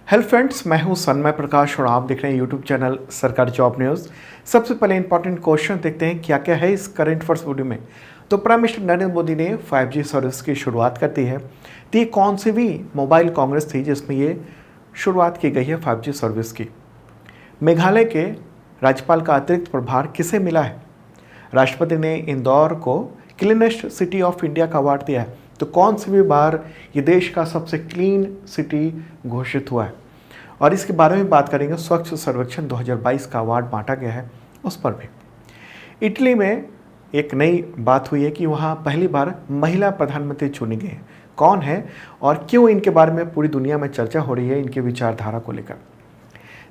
Hello friends, मैं हूं सन्मय प्रकाश और आप देख रहे हैं यूट्यूब चैनल सरकारी जॉब न्यूज़। सबसे पहले इंपॉर्टेंट क्वेश्चन देखते हैं क्या क्या है इस करंट अफेयर्स वीडियो में। तो प्राइम मिनिस्टर नरेंद्र मोदी ने 5G सर्विस की शुरुआत कर दी है। तो ये कौन सी भी मोबाइल कांग्रेस थी जिसमें ये शुरुआत की गई है 5G सर्विस की। मेघालय के राज्यपाल का अतिरिक्त प्रभार किसे मिला है। राष्ट्रपति ने इंदौर को क्लीनेस्ट सिटी ऑफ इंडिया का अवार्ड दिया है। तो कौन सी भी बार ये देश का सबसे क्लीन सिटी घोषित हुआ है। और इसके बारे में बात करेंगे। स्वच्छ सर्वेक्षण 2022 का अवार्ड बांटा गया है, उस पर भी। इटली में एक नई बात हुई है कि वहाँ पहली बार महिला प्रधानमंत्री चुनी गई है। कौन है और क्यों, इनके बारे में पूरी दुनिया में चर्चा हो रही है इनके विचारधारा को लेकर।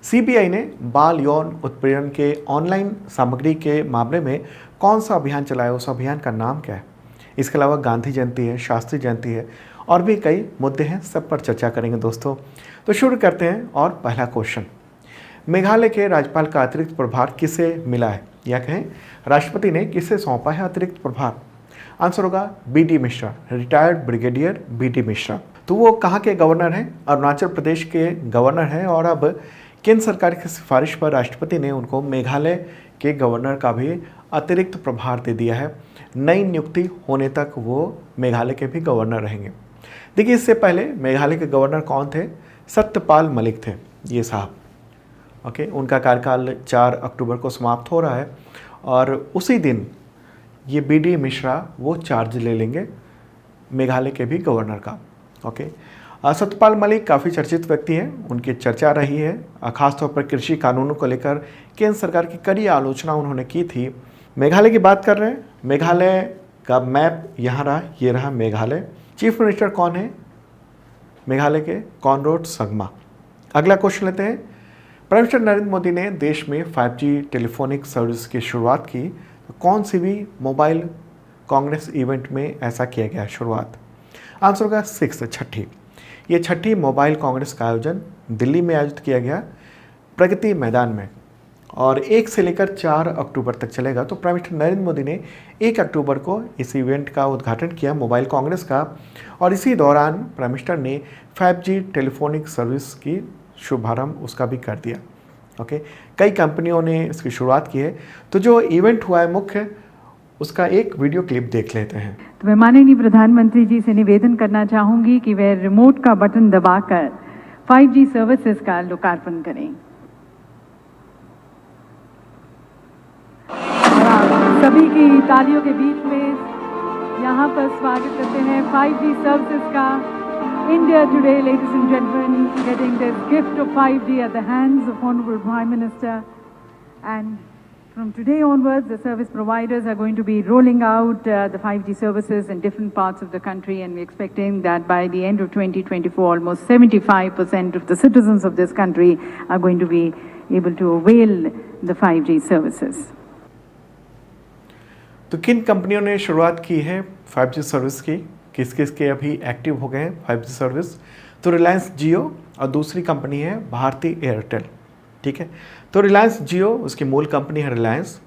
सीबीआई ने बाल यौन उत्पीड़न के ऑनलाइन सामग्री के मामले में कौन सा अभियान चलाया, उस अभियान का नाम क्या है। इसके अलावा गांधी जयंती है, शास्त्री जयंती है और भी कई मुद्दे हैं, सब पर चर्चा करेंगे दोस्तों। तो शुरू करते हैं। और पहला क्वेश्चन, मेघालय के राज्यपाल का अतिरिक्त प्रभार किसे मिला है, या कहें राष्ट्रपति ने किसे सौंपा है अतिरिक्त प्रभार। आंसर होगा BD Mishra, retired brigadier BD Mishra. तो वो कहाँ के गवर्नर हैं, अरुणाचल प्रदेश के गवर्नर हैं और अब केंद्र सरकार की सिफारिश पर राष्ट्रपति ने उनको मेघालय के गवर्नर का भी अतिरिक्त प्रभार दे दिया है। नई नियुक्ति होने तक वो मेघालय के भी गवर्नर रहेंगे। देखिए, इससे पहले मेघालय के गवर्नर कौन थे, सत्यपाल मलिक थे ये साहब। ओके, उनका कार्यकाल 4 अक्टूबर को समाप्त हो रहा है और उसी दिन ये BD मिश्रा वो चार्ज ले लेंगे मेघालय के भी गवर्नर का। ओके, सत्यपाल मलिक काफ़ी चर्चित व्यक्ति हैं, उनकी चर्चा रही है खासतौर पर कृषि कानूनों को लेकर केंद्र सरकार की कड़ी आलोचना उन्होंने की थी। मेघालय की बात कर रहे हैं। मेघालय का मैप यहाँ रहा, ये रहा मेघालय। चीफ मिनिस्टर कौन है मेघालय के, कॉनराड संगमा। अगला क्वेश्चन लेते हैं। प्राइम मिनिस्टर नरेंद्र मोदी ने देश में 5G टेलीफोनिक सर्विस की शुरुआत की। तो कौन सी भी मोबाइल कांग्रेस इवेंट में ऐसा किया गया शुरुआत। आंसर होगा 6, छठी। ये छठी मोबाइल कांग्रेस का आयोजन दिल्ली में आयोजित किया गया प्रगति मैदान में और 1 से लेकर 4 अक्टूबर तक चलेगा। तो प्राइम मिनिस्टर नरेंद्र मोदी ने 1 अक्टूबर को इस इवेंट का उद्घाटन किया मोबाइल कांग्रेस का और इसी दौरान प्राइम मिनिस्टर ने 5G टेलीफोनिक सर्विस की शुभारंभ उसका भी कर दिया। ओके, कई कंपनियों ने इसकी शुरुआत की है। तो जो इवेंट हुआ है मुख्य, उसका एक वीडियो क्लिप देख लेते हैं। तो मैं माननीय प्रधानमंत्री जी से निवेदन करना चाहूंगी कि वे रिमोट का बटन दबाकर 5G सर्विसेज का लोकार्पण करें। और आप सभी की तालियों के बीच में यहाँ पर स्वागत करते हैं 5G सर्विसेज का। India today, ladies and gentlemen, getting this gift of 5G at the hands of Honorable Prime Minister. And from today onwards, the service providers are going to be rolling out the 5G services in different parts of the country, and we're expecting that by the end of 2024, almost 75% of the citizens of this country are going to be able to avail the 5G services. तो किन कंपनियों ने शुरुआत की है 5G service की, किस किस के अभी एक्टिव हो गए हैं 5G सर्विस। तो रिलायंस जियो और दूसरी कंपनी है भारती एयरटेल। ठीक है, तो रिलायंस जियो उसकी मूल कंपनी है रिलायंस।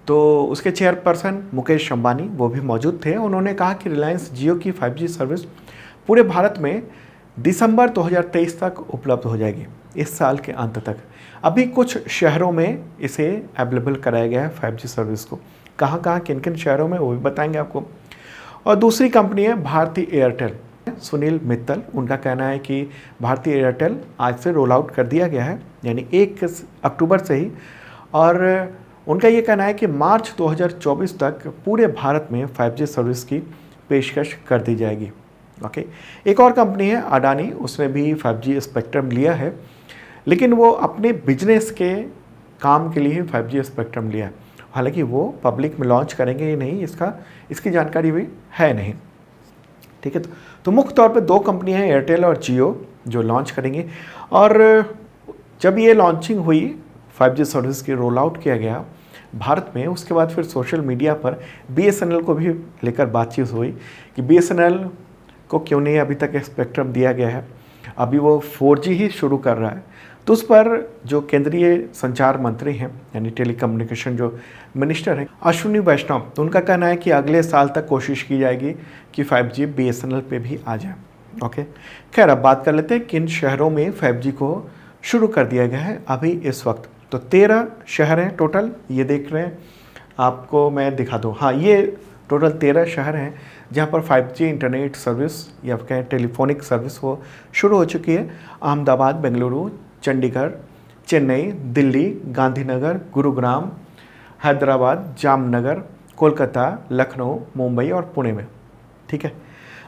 तो उसके चेयरपर्सन मुकेश अंबानी वो भी मौजूद थे। उन्होंने कहा कि रिलायंस जियो की 5G सर्विस पूरे भारत में दिसंबर 2023 तक उपलब्ध हो जाएगी, इस साल के अंत तक। अभी कुछ शहरों में इसे अवेलेबल कराया गया है 5G सर्विस को। कहाँ कहाँ किन किन शहरों में वो भी बताएंगे आपको। और दूसरी कंपनी है भारती एयरटेल। सुनील मित्तल, उनका कहना है कि भारती एयरटेल आज से रोल आउट कर दिया गया है, यानी 1 अक्टूबर से ही। और उनका ये कहना है कि मार्च 2024 तक पूरे भारत में 5G सर्विस की पेशकश कर दी जाएगी। ओके, एक और कंपनी है अडानी, उसने भी 5G स्पेक्ट्रम लिया है, लेकिन वो अपने बिजनेस के काम के लिए ही 5G स्पेक्ट्रम लिया है। हालांकि वो पब्लिक में लॉन्च करेंगे ही नहीं, इसकी जानकारी भी है नहीं। ठीक है, तो मुख्य तौर पे 2 कंपनियां हैं, एयरटेल और जियो, जो लॉन्च करेंगी। और जब ये लॉन्चिंग हुई 5G सर्विस की रोल आउट किया गया भारत में, उसके बाद फिर सोशल मीडिया पर BSNL को भी लेकर बातचीत हुई कि BSNL को क्यों नहीं अभी तक स्पेक्ट्रम दिया गया है, अभी वो 4G ही शुरू कर रहा है। तो उस पर जो केंद्रीय संचार मंत्री हैं, यानी टेलीकम्युनिकेशन जो मिनिस्टर हैं अश्विनी वैष्णव, तो उनका कहना है कि अगले साल तक कोशिश की जाएगी कि 5G BSNL पे भी आ जाए। ओके, खैर अब बात कर लेते हैं किन शहरों में 5G को शुरू कर दिया गया है अभी इस वक्त। तो 13 शहर हैं टोटल, ये देख रहे हैं, आपको मैं दिखा दूँ। हाँ, ये टोटल 13 शहर हैं जहाँ पर 5G इंटरनेट सर्विस या कहें टेलीफोनिक सर्विस वो शुरू हो चुकी है। अहमदाबाद, बेंगलुरु, चंडीगढ़, चेन्नई, दिल्ली, गांधीनगर, गुरुग्राम, हैदराबाद, जामनगर, कोलकाता, लखनऊ, मुंबई और पुणे में। ठीक है,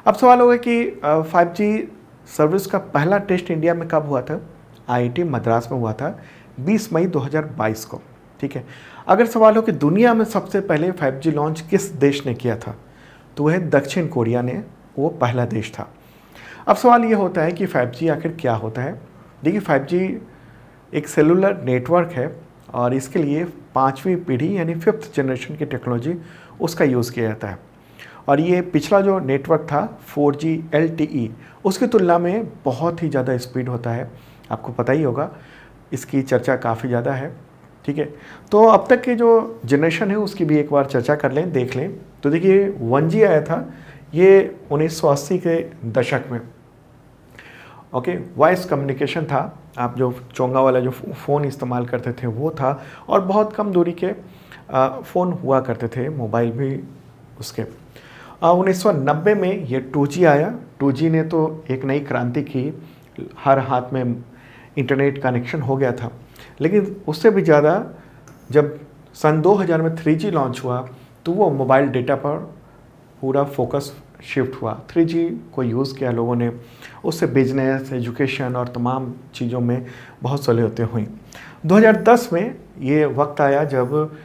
अब सवाल होगा कि 5G सर्विस का पहला टेस्ट इंडिया में कब हुआ था? IIT मद्रास में हुआ था 20 मई 2022 को। ठीक है, अगर सवाल हो कि दुनिया में सबसे पहले 5G लॉन्च किस देश ने किया था, तो वह दक्षिण कोरिया ने, वो पहला देश था। अब सवाल ये होता है कि 5G आखिर क्या होता है? देखिए, 5G एक सेलुलर नेटवर्क है और इसके लिए 5वीं पीढ़ी यानी 5th जनरेशन की टेक्नोलॉजी उसका यूज़ किया जाता है। और ये पिछला जो नेटवर्क था 4G LTE, उसकी तुलना में बहुत ही ज़्यादा स्पीड होता है, आपको पता ही होगा, इसकी चर्चा काफ़ी ज़्यादा है। ठीक है, तो अब तक के जो जनरेशन है उसकी भी एक बार चर्चा कर लें, देख लें। तो देखिए 1G आया था ये 1980 के दशक में। ओके, वॉइस कम्युनिकेशन था, आप जो चोंगा वाला जो फ़ोन इस्तेमाल करते थे वो था, और बहुत कम दूरी के फ़ोन हुआ करते थे, मोबाइल भी उसके। 1990 में ये 2G आया। 2G ने तो एक नई क्रांति की, हर हाथ में इंटरनेट कनेक्शन हो गया था। लेकिन उससे भी ज़्यादा जब सन 2000 में 3G लॉन्च हुआ तो वो मोबाइल डेटा पर पूरा फोकस शिफ्ट हुआ। 3G को यूज़ किया लोगों ने, उससे बिजनेस, एजुकेशन और तमाम चीज़ों में बहुत सहूलियतें हुई। 2010 में ये वक्त आया जब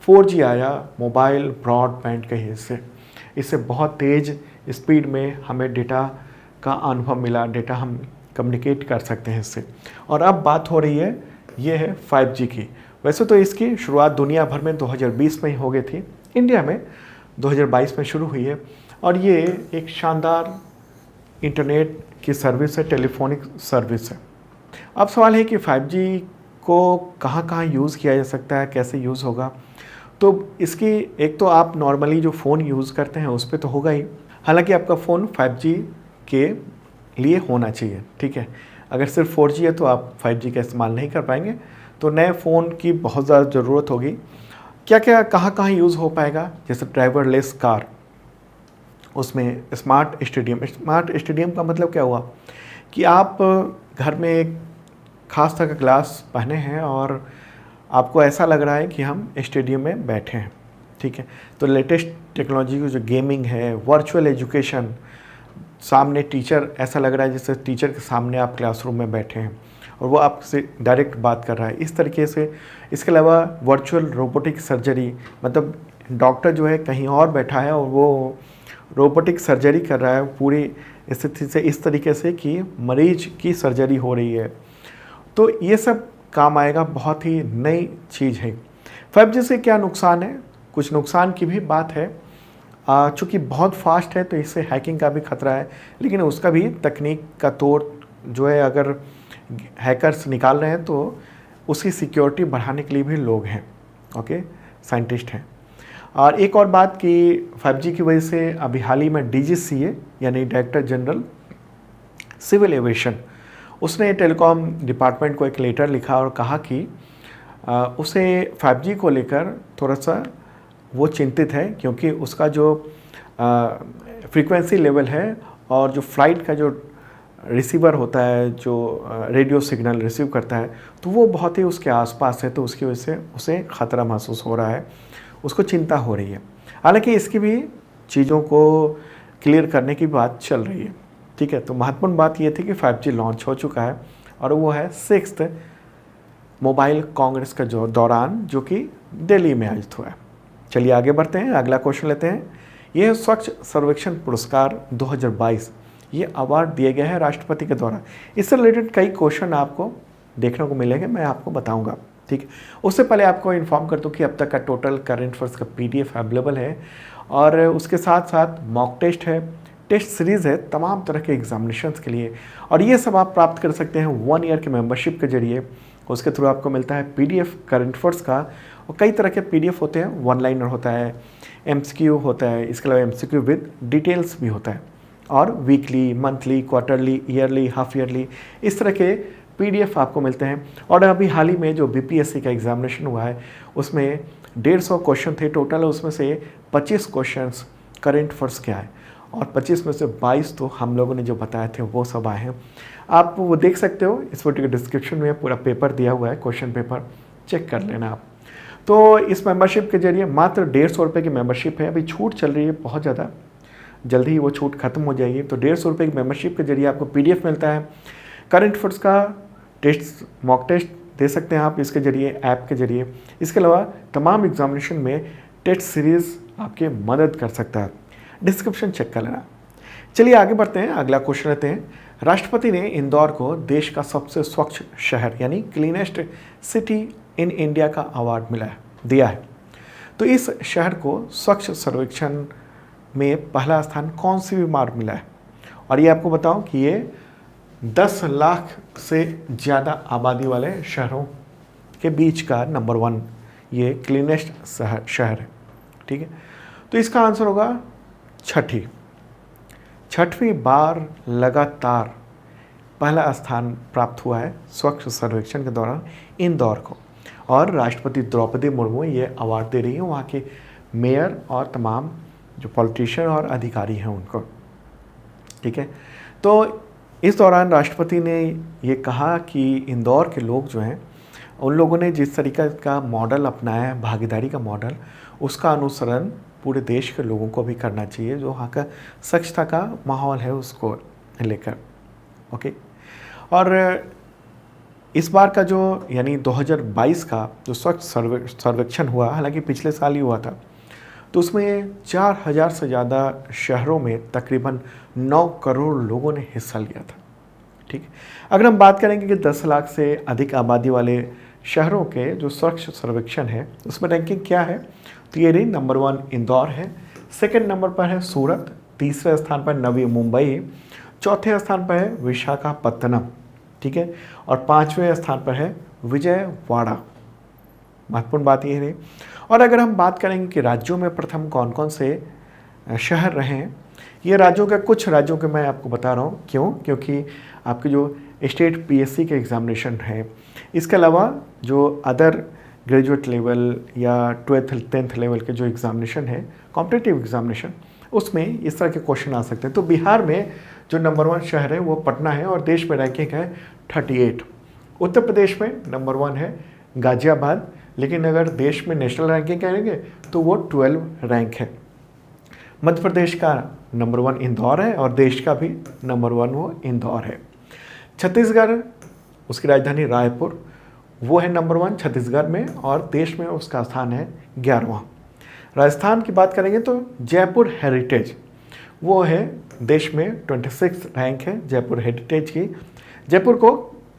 4G आया, मोबाइल ब्रॉडबैंड के हिस्से। इससे बहुत तेज़ स्पीड में हमें डेटा का अनुभव मिला, डेटा हम कम्युनिकेट कर सकते हैं इससे। और अब बात हो रही है ये है 5G की। वैसे तो इसकी शुरुआत दुनिया भर में 2020 में ही हो गई थी, इंडिया में 2022 में शुरू हुई है। और ये एक शानदार इंटरनेट की सर्विस है, टेलीफोनिक सर्विस है। अब सवाल है कि 5G को कहाँ कहाँ यूज़ किया जा सकता है, कैसे यूज़ होगा? तो इसकी एक तो आप नॉर्मली जो फ़ोन यूज़ करते हैं उस पर तो होगा ही, हालांकि आपका फ़ोन 5G के लिए होना चाहिए। ठीक है, अगर सिर्फ 4G है तो आप 5G का इस्तेमाल नहीं कर पाएंगे, तो नए फ़ोन की बहुत ज़्यादा ज़रूरत होगी। क्या क्या कहाँ कहाँ यूज़ हो पाएगा? जैसे ड्राइवरलेस कार, उसमें स्मार्ट स्टेडियम। स्मार्ट स्टेडियम का मतलब क्या हुआ कि आप घर में एक खास तरह का ग्लास पहने हैं और आपको ऐसा लग रहा है कि हम स्टेडियम में बैठे हैं। ठीक है, तो लेटेस्ट टेक्नोलॉजी की जो गेमिंग है, वर्चुअल एजुकेशन, सामने टीचर, ऐसा लग रहा है जैसे टीचर के सामने आप क्लासरूम में बैठे हैं और वो आपसे डायरेक्ट बात कर रहा है, इस तरीके से। इसके अलावा वर्चुअल रोबोटिक सर्जरी, मतलब डॉक्टर जो है कहीं और बैठा है और वो रोबोटिक सर्जरी कर रहा है पूरी स्थिति से, इस तरीके से कि मरीज की सर्जरी हो रही है। तो ये सब काम आएगा, बहुत ही नई चीज़ है। 5G से क्या नुकसान है? कुछ नुकसान की भी बात है। चूँकि बहुत फास्ट है तो इससे हैकिंग का भी खतरा है, लेकिन उसका भी तकनीक का तोड़ जो है, अगर हैकर्स निकाल रहे हैं तो उसकी सिक्योरिटी बढ़ाने के लिए भी लोग हैं, ओके, साइंटिस्ट हैं। और एक और बात कि 5G की वजह से अभी हाल ही में DGCA यानी डायरेक्टर जनरल सिविल एविएशन, उसने टेलीकॉम डिपार्टमेंट को एक लेटर लिखा और कहा कि उसे 5G को लेकर थोड़ा सा वो चिंतित है, क्योंकि उसका जो फ्रीक्वेंसी लेवल है और जो फ्लाइट का जो रिसीवर होता है, जो रेडियो सिग्नल रिसीव करता है, तो वो बहुत ही उसके आसपास है, तो उसकी वजह से उसे ख़तरा महसूस हो रहा है, उसको चिंता हो रही है। हालांकि इसकी भी चीज़ों को क्लियर करने की बात चल रही है। ठीक है, तो महत्वपूर्ण बात ये थी कि 5G लॉन्च हो चुका है और वो है 6th मोबाइल कांग्रेस का जो दौरान, जो कि दिल्ली में आयोजित हुआ है। चलिए आगे बढ़ते हैं, अगला क्वेश्चन लेते हैं। ये है स्वच्छ सर्वेक्षण पुरस्कार 2022, ये अवार्ड दिए गए हैं राष्ट्रपति के द्वारा। इससे रिलेटेड कई क्वेश्चन आपको देखने को मिलेंगे, मैं आपको बताऊंगा। ठीक है, उससे पहले आपको इन्फॉर्म कर दूं कि अब तक का टोटल करंट अफेयर्स का PDF अवेलेबल है और उसके साथ साथ मॉक टेस्ट है, टेस्ट सीरीज़ है तमाम तरह के एग्जामिनेशंस के लिए, और ये सब आप प्राप्त कर सकते हैं 1 ईयर के मेंबरशिप के जरिए। उसके थ्रू आपको मिलता है PDF करंट अफेयर्स का, और कई तरह के PDF होते हैं, 1 लाइनर होता है, MCQ होता है, इसके अलावा MCQ विद डिटेल्स भी होता है। और weekly, monthly, quarterly, yearly, half yearly, इस तरह के PDF आपको मिलते हैं। और अभी हाल ही में जो BPSC का एग्जामिनेशन हुआ है उसमें 150 क्वेश्चन थे टोटल, उसमें से 25 क्वेश्चंस करंट अफेयर्स के आए और 25 में से 22 तो हम लोगों ने जो बताए थे वो सब आए हैं। आप वो देख सकते हो, इस वीडियो के डिस्क्रिप्शन में पूरा पेपर दिया हुआ है, क्वेश्चन पेपर चेक कर लेना आप। तो इस मेंबरशिप के जरिए मात्र 150 रुपये की मेंबरशिप है, अभी छूट चल रही है बहुत ज़्यादा, जल्दी ही वो छूट खत्म हो जाएगी। तो 150 रुपये की मेंबरशिप के जरिए आपको PDF मिलता है, करंट अफेयर्स का टेस्ट, मॉक टेस्ट दे सकते हैं आप इसके जरिए, ऐप के जरिए। इसके अलावा तमाम एग्जामिनेशन में टेस्ट सीरीज़ आपके मदद कर सकता है, डिस्क्रिप्शन चेक कर लेना। चलिए आगे बढ़ते हैं, अगला क्वेश्चन लेते हैं। राष्ट्रपति ने इंदौर को देश का सबसे स्वच्छ शहर यानी क्लीनेस्ट सिटी इन इंडिया का अवार्ड दिया है। तो इस शहर को स्वच्छ सर्वेक्षण में पहला स्थान कौन सी बीमार मिला है? और ये आपको बताऊं कि ये 10 लाख से ज़्यादा आबादी वाले शहरों के बीच का नंबर 1 ये क्लीनेस्ट शहर है। ठीक है, तो इसका आंसर होगा छठवीं बार लगातार पहला स्थान प्राप्त हुआ है स्वच्छ सर्वेक्षण के दौरान इंदौर को। और राष्ट्रपति द्रौपदी मुर्मू ये अवार्ड दे रही हैं वहाँ के मेयर और तमाम जो पॉलिटिशियन और अधिकारी हैं उनको। ठीक है, तो इस दौरान राष्ट्रपति ने ये कहा कि इंदौर के लोग जो हैं उन लोगों ने जिस तरीका का मॉडल अपनाया है, भागीदारी का मॉडल, उसका अनुसरण पूरे देश के लोगों को भी करना चाहिए, जो वहाँ का स्वच्छता का माहौल है उसको लेकर। ओके, और इस बार का जो यानी 2022 का जो स्वच्छ सर्वेक्षण हुआ, हालांकि पिछले साल ही हुआ था, तो उसमें 4000 से ज़्यादा शहरों में तकरीबन 9 करोड़ लोगों ने हिस्सा लिया था। ठीक है, अगर हम बात करेंगे कि 10 लाख से अधिक आबादी वाले शहरों के जो स्वच्छ सर्वेक्षण है उसमें रैंकिंग क्या है, तो ये रही नंबर 1 इंदौर है, सेकंड नंबर पर है सूरत, तीसरे स्थान पर नवी मुंबई, चौथे स्थान पर है विशाखापत्तनम। ठीक है, और 5वें स्थान पर है विजयवाड़ा। महत्वपूर्ण बात ये रही। और अगर हम बात करेंगे कि राज्यों में प्रथम कौन कौन से शहर रहे हैं, ये राज्यों के कुछ राज्यों के मैं आपको बता रहा हूँ। क्यों? क्योंकि आपके जो स्टेट PSC के एग्ज़ामिनेशन है, इसके अलावा जो अदर ग्रेजुएट लेवल या 12th 10th लेवल के जो एग्ज़ामिनेशन है, कॉम्पिटिटिव एग्ज़ामिनेशन, उसमें इस तरह के क्वेश्चन आ सकते हैं। तो बिहार में जो नंबर 1 शहर है वो पटना है और देश में रैंकिंग है 38। उत्तर प्रदेश में नंबर 1 है गाज़ियाबाद, लेकिन अगर देश में नेशनल रैंकिंग करेंगे तो वो 12 रैंक है। मध्य प्रदेश का नंबर 1 इंदौर है और देश का भी नंबर 1 वो इंदौर है। छत्तीसगढ़, उसकी राजधानी रायपुर, वो है नंबर 1 छत्तीसगढ़ में और देश में उसका स्थान है 11वां। राजस्थान की बात करेंगे तो जयपुर हेरिटेज, वो है देश में 26 रैंक है जयपुर हेरिटेज की। जयपुर को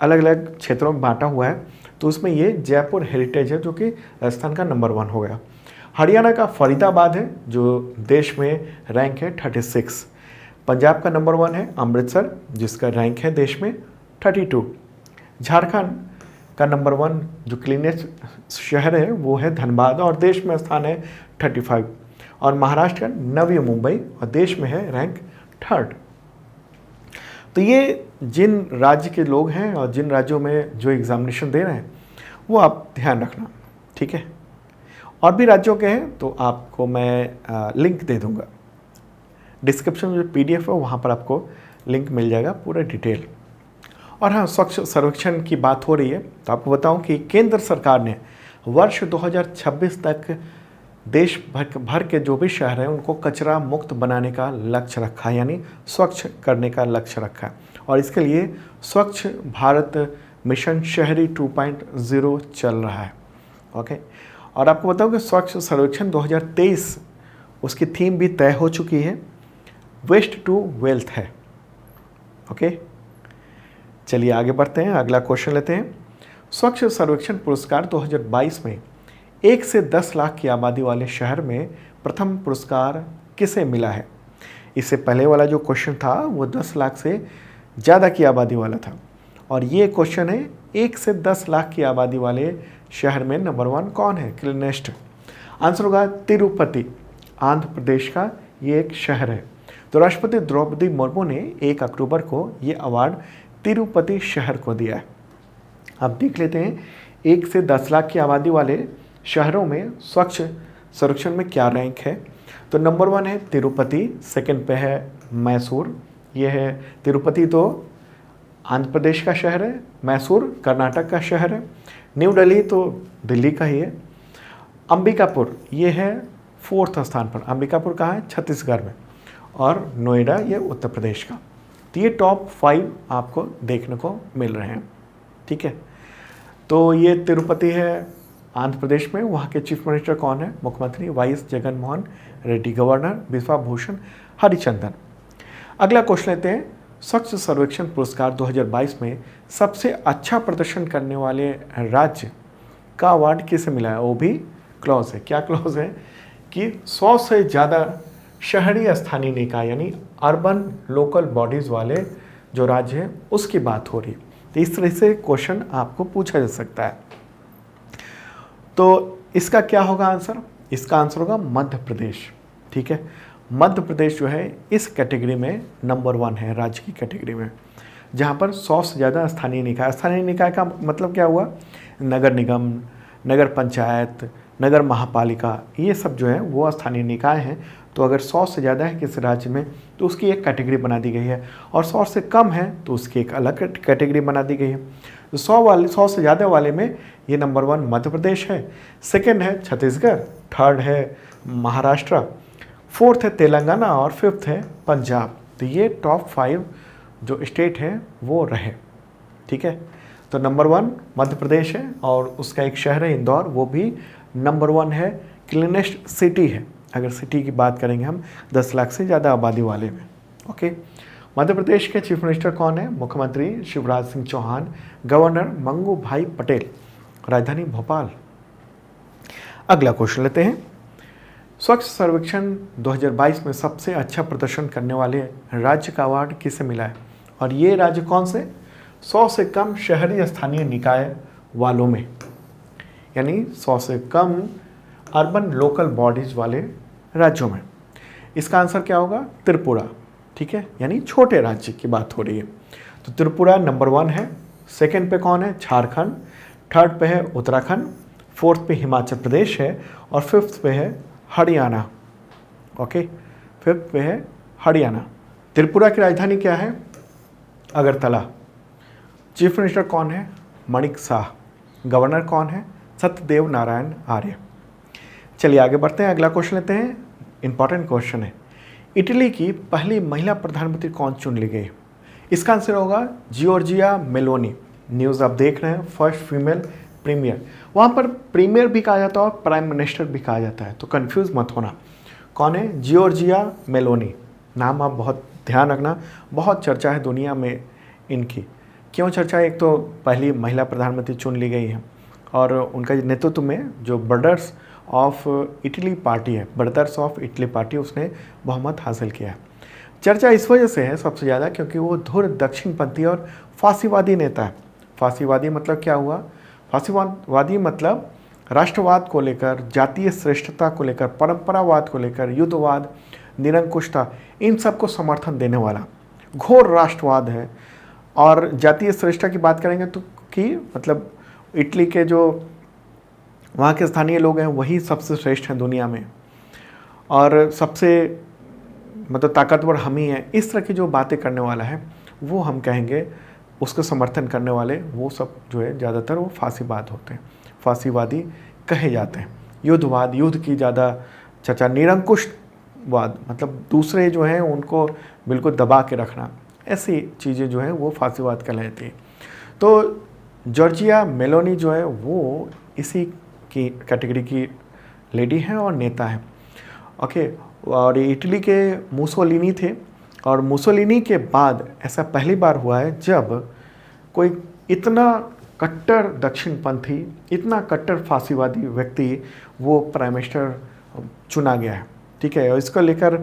अलग अलग क्षेत्रों में बांटा हुआ है, तो उसमें ये जयपुर हेरिटेज है जो कि राजस्थान का नंबर 1 हो गया। हरियाणा का फरीदाबाद है जो देश में रैंक है 36। पंजाब का नंबर 1 है अमृतसर, जिसका रैंक है देश में 32। झारखंड का नंबर 1 जो क्लीनेस्ट शहर है वो है धनबाद और देश में स्थान है 35। और महाराष्ट्र का नवी मुंबई और देश में है रैंक 3rd। तो ये जिन राज्य के लोग हैं और जिन राज्यों में जो एग्ज़ामिनेशन दे रहे हैं वो आप ध्यान रखना। ठीक है, और भी राज्यों के हैं तो आपको मैं लिंक दे दूंगा, डिस्क्रिप्शन में जो PDF है वहाँ पर आपको लिंक मिल जाएगा पूरा डिटेल। और हाँ, स्वच्छ सर्वेक्षण की बात हो रही है तो आपको बताऊं कि केंद्र सरकार ने वर्ष 2026 तक देश भर के जो भी शहर हैं उनको कचरा मुक्त बनाने का लक्ष्य रखा है, यानी स्वच्छ करने का लक्ष्य रखा है। और इसके लिए स्वच्छ भारत मिशन शहरी 2.0 चल रहा है। ओके, और आपको बताऊं कि स्वच्छ सर्वेक्षण 2023 उसकी थीम भी तय हो चुकी है, वेस्ट टू वेल्थ है। ओके, चलिए आगे बढ़ते हैं, अगला क्वेश्चन लेते हैं। स्वच्छ सर्वेक्षण पुरस्कार 2022 में 1 से 10 लाख की आबादी वाले शहर में प्रथम पुरस्कार किसे मिला है? इससे पहले वाला जो क्वेश्चन था वो 10 लाख से ज़्यादा की आबादी वाला था और ये क्वेश्चन है 1 से 10 लाख की आबादी वाले शहर में नंबर 1 कौन है क्लीनेस्ट? आंसर होगा तिरुपति, आंध्र प्रदेश का ये एक शहर है। तो राष्ट्रपति द्रौपदी मुर्मू ने 1 अक्टूबर को ये अवार्ड तिरुपति शहर को दिया है। अब देख लेते हैं 1 से 10 लाख की आबादी वाले शहरों में स्वच्छ सर्वेक्षण में क्या रैंक है। तो नंबर 1 है तिरुपति, सेकंड पे है मैसूर। ये है तिरुपति तो आंध्र प्रदेश का शहर है, मैसूर कर्नाटक का शहर है, न्यू दिल्ली तो दिल्ली का ही है। अंबिकापुर ये है 4th स्थान पर। अंबिकापुर कहाँ है? छत्तीसगढ़ में। और नोएडा ये उत्तर प्रदेश का। तो ये टॉप 5 आपको देखने को मिल रहे हैं, ठीक है। तो ये तिरुपति है आंध्र प्रदेश में। वहाँ के चीफ मिनिस्टर कौन है? मुख्यमंत्री वाईएस जगनमोहन रेड्डी, गवर्नर बिश्वा भूषण हरिचंदन। अगला क्वेश्चन लेते हैं, स्वच्छ सर्वेक्षण पुरस्कार 2022 में सबसे अच्छा प्रदर्शन करने वाले राज्य का अवार्ड किसे मिला है? वो भी क्लॉज है। क्या क्लॉज है? कि 100 से ज़्यादा शहरी स्थानीय निकाय यानी अर्बन लोकल बॉडीज़ वाले जो राज्य हैं उसकी बात हो रही है। तो इस तरह से क्वेश्चन आपको पूछा जा सकता है। तो इसका क्या होगा आंसर? इसका आंसर होगा मध्य प्रदेश, ठीक है। मध्य प्रदेश जो है इस कैटेगरी में नंबर 1 है राज्य की कैटेगरी में, जहाँ पर 100 से ज़्यादा स्थानीय निकाय। स्थानीय निकाय का मतलब क्या हुआ? नगर निगम, नगर पंचायत, नगर महापालिका, ये सब जो है वो स्थानीय निकाय हैं। तो अगर 100 से ज़्यादा है किसी राज्य में तो उसकी एक कैटेगरी बना दी गई है, और 100 से कम है तो उसकी एक अलग कैटेगरी बना दी गई है। तो 100 से ज़्यादा वाले में ये नंबर 1 मध्य प्रदेश है, सेकंड है छत्तीसगढ़, थर्ड है महाराष्ट्र, फोर्थ है तेलंगाना और फिफ्थ है पंजाब। तो ये टॉप 5 जो स्टेट है वो रहे, ठीक है। तो नंबर 1 मध्य प्रदेश है और उसका एक शहर है इंदौर, वो भी नंबर 1 है, क्लीनेस्ट सिटी है। अगर सिटी की बात करेंगे हम 10 लाख से ज़्यादा आबादी वाले में, ओके। मध्य प्रदेश के चीफ मिनिस्टर कौन है? मुख्यमंत्री शिवराज सिंह चौहान, गवर्नर मंगू भाई पटेल, राजधानी भोपाल। अगला क्वेश्चन लेते हैं, स्वच्छ सर्वेक्षण 2022 में सबसे अच्छा प्रदर्शन करने वाले राज्य का अवार्ड किसे मिला है? और ये राज्य कौन से? 100 से कम शहरी स्थानीय निकाय वालों में, यानी 100 से कम अर्बन लोकल बॉडीज वाले राज्यों में। इसका आंसर क्या होगा? त्रिपुरा, ठीक है, यानी छोटे राज्य की बात हो रही है। तो त्रिपुरा नंबर 1 है, सेकंड पे कौन है? झारखंड, थर्ड पे है उत्तराखंड, फोर्थ पे हिमाचल प्रदेश है और फिफ्थ पे है हरियाणा, ओके, फिफ्थ पे है हरियाणा। त्रिपुरा की राजधानी क्या है? अगरतला। चीफ मिनिस्टर कौन है? मणिक साह। गवर्नर कौन है? सत्यदेव नारायण आर्य। चलिए आगे बढ़ते हैं, अगला क्वेश्चन लेते हैं, इंपॉर्टेंट क्वेश्चन है, इटली की पहली महिला प्रधानमंत्री कौन चुन ली गई? इसका आंसर होगा जियोर्जिया मेलोनी। न्यूज़ आप देख रहे हैं, फर्स्ट फीमेल प्रीमियर। वहाँ पर प्रीमियर भी कहा जाता है और प्राइम मिनिस्टर भी कहा जाता है, तो कंफ्यूज मत होना। कौन है? Giorgia Meloni. नाम आप बहुत ध्यान रखना, बहुत चर्चा है दुनिया में इनकी। क्यों चर्चा है? एक तो पहली महिला प्रधानमंत्री चुन ली गई है और उनका नेतृत्व में जो ब्रदर्स ऑफ इटली पार्टी है, ब्रदर्स ऑफ इटली पार्टी, उसने बहुमत हासिल किया है। चर्चा इस वजह से है सबसे ज़्यादा क्योंकि वो धुर दक्षिणपंथी और फांसीवादी नेता है। फांसीवादी मतलब क्या हुआ? फांसीवादी मतलब राष्ट्रवाद को लेकर, जातीय श्रेष्ठता को लेकर, परंपरावाद को लेकर, युद्धवाद, निरंकुशता, इन सब को समर्थन देने वाला घोर राष्ट्रवाद है। और जातीय श्रेष्ठता की बात करेंगे तो कि मतलब इटली के जो वहाँ के स्थानीय लोग हैं वही सबसे श्रेष्ठ हैं दुनिया में और सबसे मतलब ताकतवर हम ही हैं, इस तरह की जो बातें करने वाला है वो हम कहेंगे उसका समर्थन करने वाले वो सब जो है ज़्यादातर वो फांसीवाद होते हैं, फांसीवादी कहे जाते हैं। युद्धवाद, युद्ध की ज़्यादा चर्चा, निरंकुशवाद मतलब दूसरे जो हैं उनको बिल्कुल दबा के रखना, ऐसी चीज़ें जो हैं वो फांसीवाद कहलाती हैं। तो जॉर्जिया मेलोनी जो है वो इसी की कैटेगरी की लेडी हैं और नेता हैं, ओके। और इटली के मुसोलिनी थे और मुसोलिनी के बाद ऐसा पहली बार हुआ है जब कोई इतना कट्टर दक्षिणपंथी, इतना कट्टर फांसीवादी व्यक्ति वो प्राइम मिनिस्टर चुना गया है, ठीक है। और इसको लेकर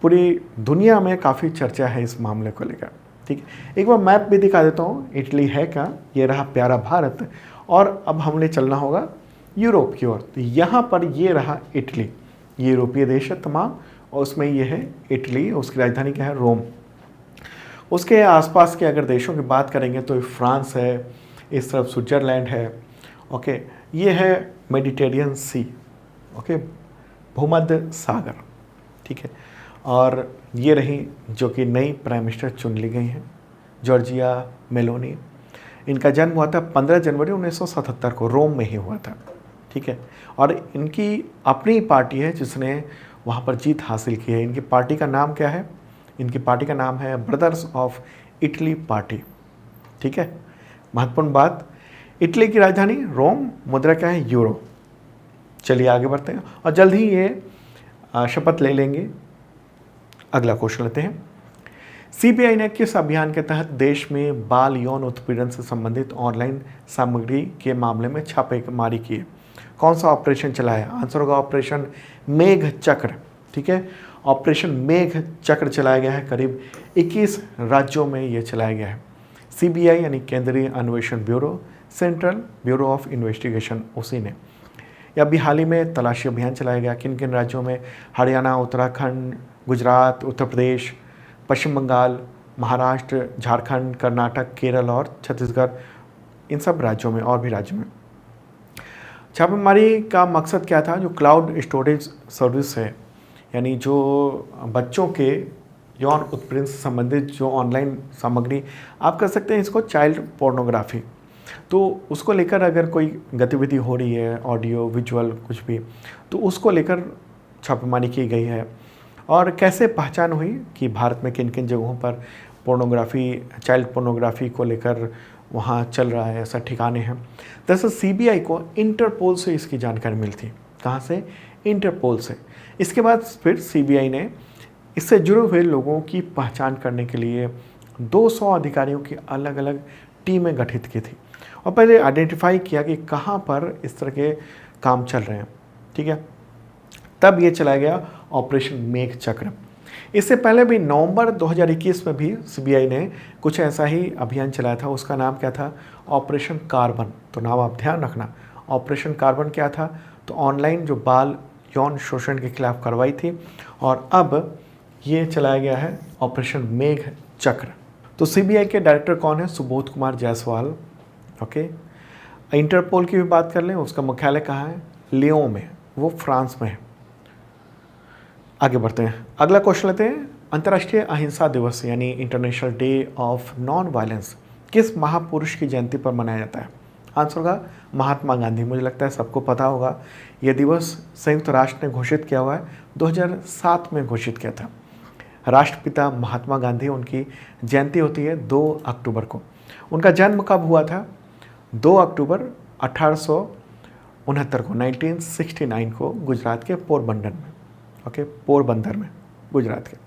पूरी दुनिया में काफ़ी चर्चा है इस मामले को लेकर, ठीक है। एक बार मैप भी दिखा देता हूँ, इटली है क्या, ये रहा प्यारा भारत और अब हमने चलना होगा यूरोप की ओर। तो यहाँ पर ये रहा इटली, ये यूरोपीय देश है तमाम, और उसमें ये है इटली, उसकी राजधानी क्या है, रोम। उसके आसपास के अगर देशों की बात करेंगे तो फ्रांस है, इस तरफ स्विट्ज़रलैंड है, ओके, ये है मेडिटेरियन सी, ओके, भूमध्य सागर, ठीक है। और ये रही जो कि नई प्राइम मिनिस्टर चुन ली गई हैं, जॉर्जिया मेलोनी। इनका जन्म हुआ था 15 जनवरी 1977 को, रोम में ही हुआ था, ठीक है। और इनकी अपनी पार्टी है जिसने वहाँ पर जीत हासिल की है। इनकी पार्टी का नाम क्या है? इनकी पार्टी का नाम है ब्रदर्स ऑफ इटली पार्टी, ठीक है। महत्वपूर्ण बात, इटली की राजधानी रोम, मुद्रा क्या है, यूरो। चलिए आगे बढ़ते हैं और जल्द ही ये शपथ ले लेंगे। अगला क्वेश्चन लेते हैं। सीबीआई ने किस अभियान के तहत देश में बाल यौन उत्पीड़न से संबंधित ऑनलाइन सामग्री के मामले में छापेमारी की है? कौन सा ऑपरेशन चलाया? आंसर होगा ऑपरेशन मेघ चक्र, ठीक है। ऑपरेशन मेघ चक्र चलाया गया है, करीब 21 राज्यों में ये चलाया गया है। सीबीआई यानी केंद्रीय अन्वेषण bureau, central bureau of investigation, उसी ने। या अभी हाल ही में तलाशी अभियान चलाया गया किन किन राज्यों में? हरियाणा, उत्तराखंड, गुजरात, उत्तर प्रदेश, पश्चिम बंगाल, महाराष्ट्र, झारखंड, कर्नाटक, केरल और छत्तीसगढ़, इन सब राज्यों में और भी राज्यों में। छापेमारी का मकसद क्या था? जो क्लाउड स्टोरेज सर्विस है, यानी जो बच्चों के यौन उत्पीड़न से संबंधित जो ऑनलाइन सामग्री, आप कह सकते हैं इसको चाइल्ड पोर्नोग्राफी, तो उसको लेकर अगर कोई गतिविधि हो रही है, ऑडियो विजुअल कुछ भी, तो उसको लेकर छापेमारी की गई है। और कैसे पहचान हुई कि भारत में किन किन जगहों पर पोर्नोग्राफी, चाइल्ड पोर्नोग्राफी को लेकर वहाँ चल रहा है, ऐसा ठिकाने हैं। दरअसल सीबीआई को इंटरपोल से इसकी जानकारी मिली थी। कहाँ से? इंटरपोल से। इसके बाद फिर सीबीआई ने इससे जुड़े हुए लोगों की पहचान करने के लिए 200 अधिकारियों की अलग अलग टीमें गठित की थी और पहले आइडेंटिफाई किया कि कहाँ पर इस तरह के काम चल रहे हैं, ठीक है। तब ये चलाया गया ऑपरेशन मेघ चक्र। इससे पहले भी नवंबर 2021 में भी सीबीआई ने कुछ ऐसा ही अभियान चलाया था। उसका नाम क्या था? Operation carbon. तो नाम आप ध्यान रखना, ऑपरेशन कार्बन क्या था? तो ऑनलाइन जो बाल यौन शोषण के खिलाफ कार्रवाई थी। और अब ये चलाया गया है ऑपरेशन मेघ चक्र। तो सीबीआई के डायरेक्टर कौन है? सुबोध कुमार जायसवाल, ओके। इंटरपोल की भी बात कर लें, उसका मुख्यालय कहाँ है? लियों में, वो फ्रांस में है। आगे बढ़ते हैं, अगला क्वेश्चन लेते हैं। अंतर्राष्ट्रीय अहिंसा दिवस यानी international day of non violence किस महापुरुष की जयंती पर मनाया जाता है? आंसर होगा महात्मा गांधी। मुझे लगता है सबको पता होगा, यह दिवस संयुक्त राष्ट्र ने घोषित किया हुआ है, 2007 में घोषित किया था। राष्ट्रपिता महात्मा गांधी, उनकी जयंती होती है 2 अक्टूबर को। उनका जन्म कब हुआ था? 2 अक्टूबर 1869 को, 1969 को, गुजरात के पोरबंदर में, ओके, पोरबंदर में, गुजरात के।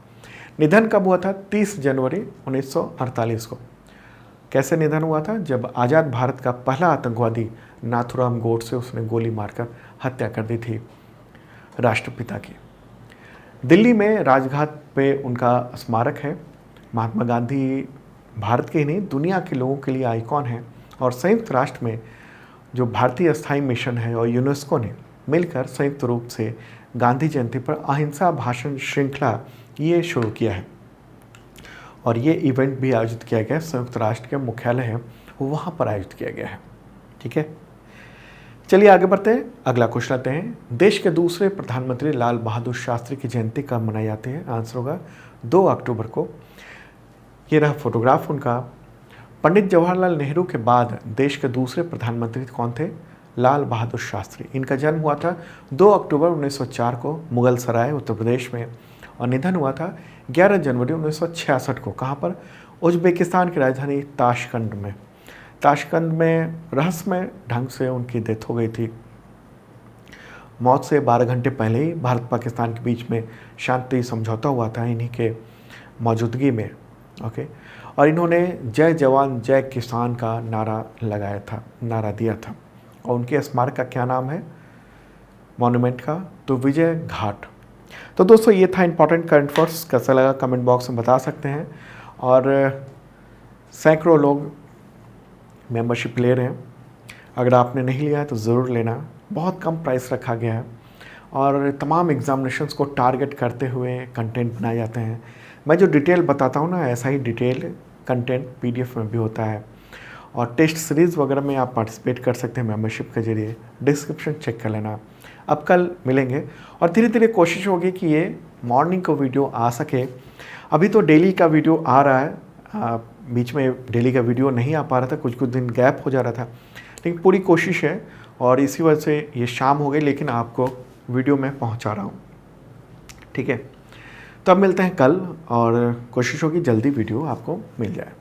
निधन कब हुआ था? 30 जनवरी 1948 को। कैसे निधन हुआ था? जब आज़ाद भारत का पहला आतंकवादी नाथूराम गोडसे, उसने गोली मारकर हत्या कर दी थी राष्ट्रपिता की। दिल्ली में राजघाट पे उनका स्मारक है। महात्मा गांधी भारत के ही नहीं, दुनिया के लोगों के लिए आइकॉन है। और संयुक्त राष्ट्र में जो भारतीय स्थायी मिशन है और यूनेस्को ने मिलकर संयुक्त रूप से गांधी जयंती पर अहिंसा भाषण श्रृंखला ये शुरू किया है। और ये इवेंट भी आयोजित किया गया है, संयुक्त राष्ट्र के मुख्यालय है वहाँ पर आयोजित किया गया है, ठीक है। चलिए आगे बढ़ते हैं, अगला क्वेश्चन आते हैं। देश के दूसरे प्रधानमंत्री लाल बहादुर शास्त्री की जयंती कब मनाई जाती है? आंसर होगा 2 अक्टूबर को। ये रहा फोटोग्राफ उनका। पंडित जवाहरलाल नेहरू के बाद देश के दूसरे प्रधानमंत्री कौन थे? लाल बहादुर शास्त्री। इनका जन्म हुआ था 2 अक्टूबर 1904 को, मुगल सराय, उत्तर प्रदेश में। और निधन हुआ था 11 जनवरी 1966 को। कहाँ पर? उज्बेकिस्तान की राजधानी ताशकंद में। ताशकंद में रहस्यमय ढंग से उनकी डेथ हो गई थी। मौत से 12 घंटे पहले ही भारत पाकिस्तान के बीच में शांति समझौता हुआ था इन्हीं के मौजूदगी में, ओके। और इन्होंने जय जवान जय किसान का नारा लगाया था, नारा दिया था। और उनके स्मारक का क्या नाम है मॉन्यूमेंट का? तो विजय घाट। तो दोस्तों ये था इंपॉर्टेंट करंट अफेयर्स। कैसा लगा कमेंट बॉक्स में बता सकते हैं। और सैकड़ों लोग मेंबरशिप ले रहे हैं, अगर आपने नहीं लिया है तो ज़रूर लेना, बहुत कम प्राइस रखा गया है। और तमाम एग्जामिनेशंस को टारगेट करते हुए कंटेंट बनाए जाते हैं। मैं जो डिटेल बताता हूँ ना, ऐसा ही डिटेल कंटेंट पीडीएफ में भी होता है। और टेस्ट सीरीज़ वगैरह में आप पार्टिसिपेट कर सकते हैं मेंबरशिप के जरिए। डिस्क्रिप्शन चेक कर लेना। अब कल मिलेंगे और धीरे धीरे कोशिश होगी कि ये मॉर्निंग को वीडियो आ सके। अभी तो डेली का वीडियो आ रहा है, बीच में डेली का वीडियो नहीं आ पा रहा था, कुछ कुछ दिन गैप हो जा रहा था, लेकिन पूरी कोशिश है और इसी वजह से ये शाम हो गई, लेकिन आपको वीडियो में पहुंचा रहा हूं। ठीक है, तो अब मिलते हैं कल और कोशिश होगी जल्दी वीडियो आपको मिल जाए।